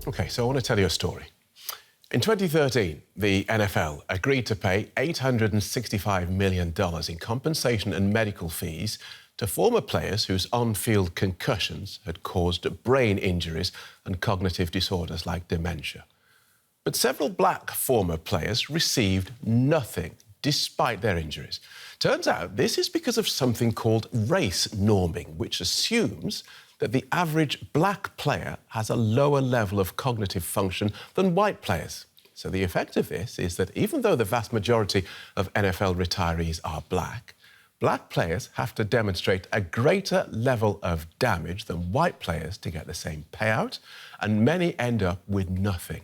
OK, so I want to tell you a story. In 2013, the NFL agreed to pay $865 million in compensation and medical fees to former players whose on-field concussions had caused brain injuries and cognitive disorders like dementia. But several black former players received nothing despite their injuries. Turns out this is because of something called race norming, which assumes that the average black player has a lower level of cognitive function than white players. So the effect of this is that even though the vast majority of NFL retirees are black players have to demonstrate a greater level of damage than white players to get the same payout, and many end up with nothing.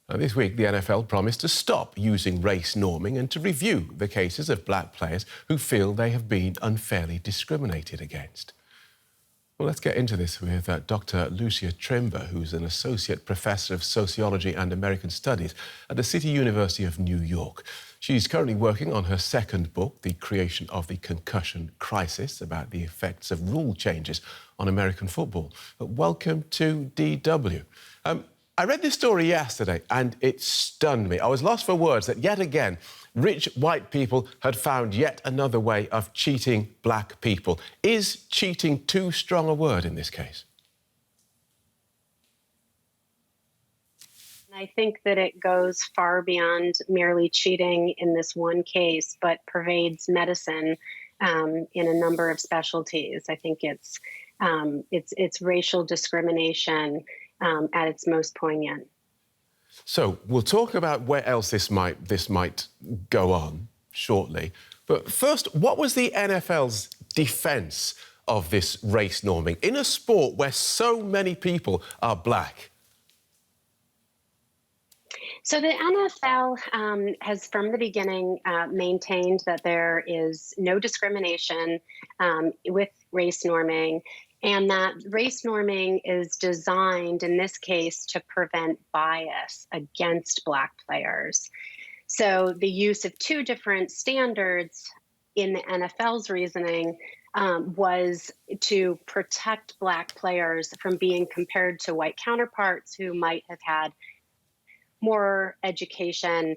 Now, this week, the NFL promised to stop using race norming and to review the cases of black players who feel they have been unfairly discriminated against. Well, let's get into this with Dr. Lucia Trimber, who's an Associate Professor of Sociology and American Studies at the City University of New York. She's currently working on her second book, The Creation of the Concussion Crisis, about the effects of rule changes on American football. Welcome to DW. I read this story yesterday and it stunned me. I was lost for words that yet again, rich white people had found yet another way of cheating black people. Is cheating too strong a word in this case? I think that it goes far beyond merely cheating in this one case, but pervades medicine in a number of specialties. I think it's racial discrimination at its most poignant. So we'll talk about where else this might go on shortly. But first, what was the NFL's defence of this race norming in a sport where so many people are black? So the NFL has, from the beginning, maintained that there is no discrimination with race norming, and that race norming is designed, in this case, to prevent bias against black players. So the use of two different standards in the NFL's reasoning was to protect black players from being compared to white counterparts who might have had more education,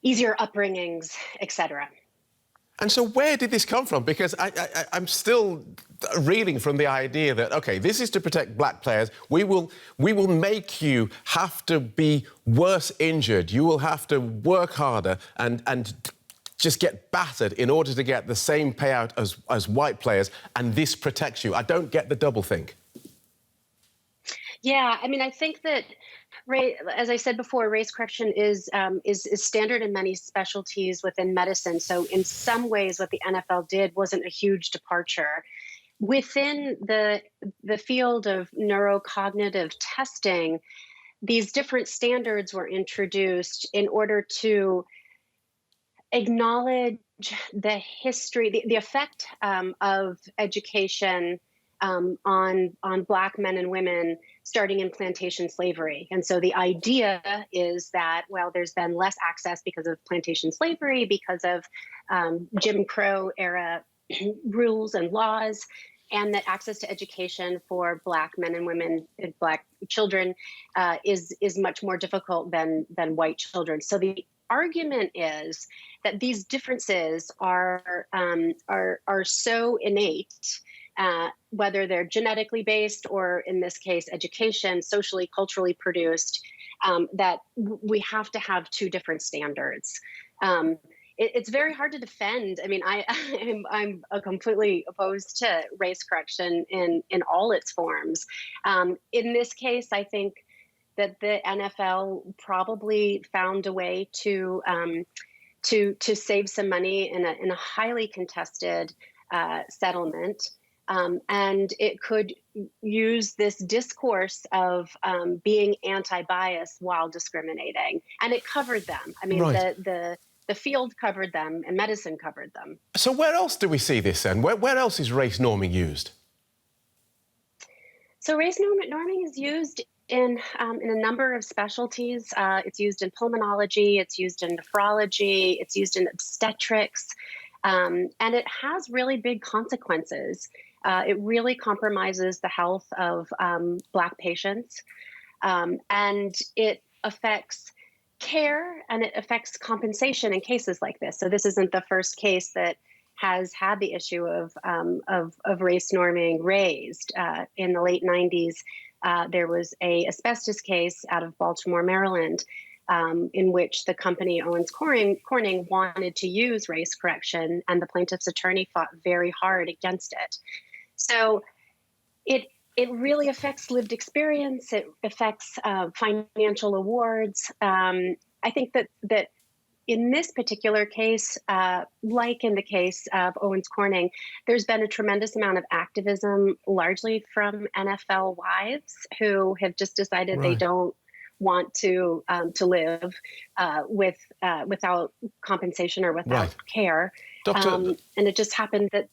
easier upbringings, etc. And so where did this come from? Because I'm still reeling from the idea that, OK, this is to protect black players. We will make you have to be worse injured. You will have to work harder and just get battered in order to get the same payout as white players, and this protects you. I don't get the double think. Yeah, I mean, I think that, as I said before, race correction is standard in many specialties within medicine. So in some ways, what the NFL did wasn't a huge departure. Within the field of neurocognitive testing, these different standards were introduced in order to acknowledge the history, the effect of education on Black men and women starting in plantation slavery. And so the idea is that, well, there's been less access because of plantation slavery, because of Jim Crow era rules and laws, and that access to education for Black men and women, Black children, is much more difficult than white children. So the argument is that these differences are so innate, whether they're genetically based or, in this case, education, socially, culturally produced, that we have to have two different standards. It's very hard to defend. I mean, I'm completely opposed to race correction in all its forms. In this case, I think that the NFL probably found a way to save some money in a highly contested settlement. And it could use this discourse of being anti-bias while discriminating. And it covered them. I mean, right. The field covered them and medicine covered them. So where else do we see this then? Where else is race norming used? So race norming is used in a number of specialties. It's used in pulmonology, it's used in nephrology, it's used in obstetrics, and it has really big consequences. It really compromises the health of Black patients, and it affects care and it affects compensation in cases like this. So this isn't the first case that has had the issue of race norming raised. In the late 90s, there was a asbestos case out of Baltimore, Maryland, in which the company Owens Corning wanted to use race correction, and the plaintiff's attorney fought very hard against it. So it really affects lived experience. It affects financial awards. I think that in this particular case, like in the case of Owens Corning, there's been a tremendous amount of activism, largely from NFL wives who have just decided they don't want to live without compensation or without care. Doctor, and it just happened that...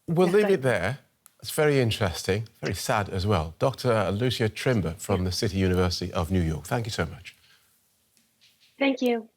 we'll leave it there. It's very interesting, very sad as well. Dr. Lucia Trimber from the City University of New York. Thank you so much. Thank you.